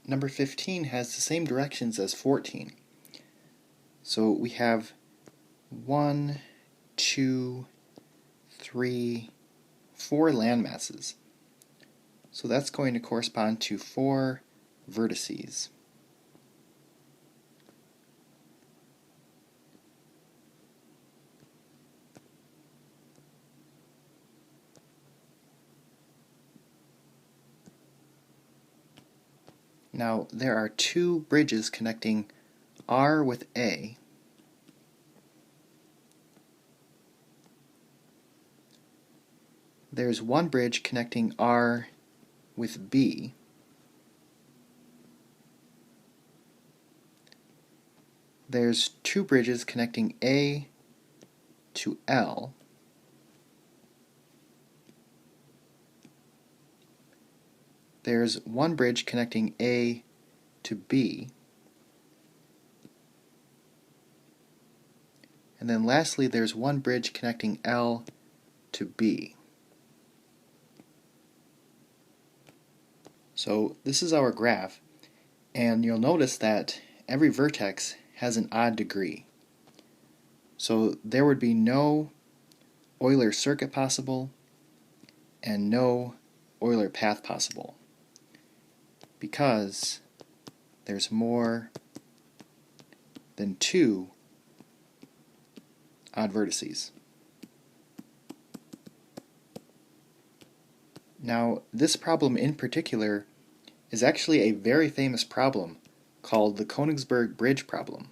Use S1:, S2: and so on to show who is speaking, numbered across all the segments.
S1: number 15 has the same directions as 14. So we have 1, 2, 3, 4 landmasses. So that's going to correspond to 4 vertices. Now there are 2 bridges connecting R with A. There's 1 bridge connecting R with B. There's 2 bridges connecting A to L. There's 1 bridge connecting A to B. And then lastly, there's 1 bridge connecting L to B. So this is our graph, and you'll notice that every vertex has an odd degree. So there would be no Euler circuit possible and no Euler path possible, because there's more than 2 odd vertices. Now, this problem in particular is actually a very famous problem called the Königsberg bridge problem.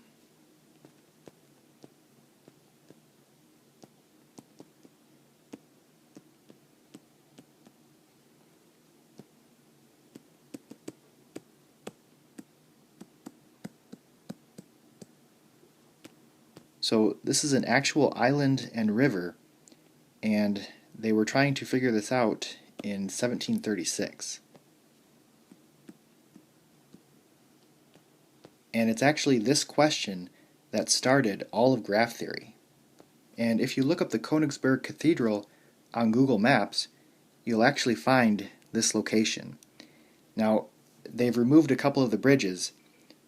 S1: So this is an actual island and river, and they were trying to figure this out in 1736. And it's actually this question that started all of graph theory. And if you look up the Königsberg Cathedral on Google Maps, you'll actually find this location. Now, they've removed a couple of the bridges,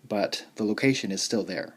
S1: but the location is still there.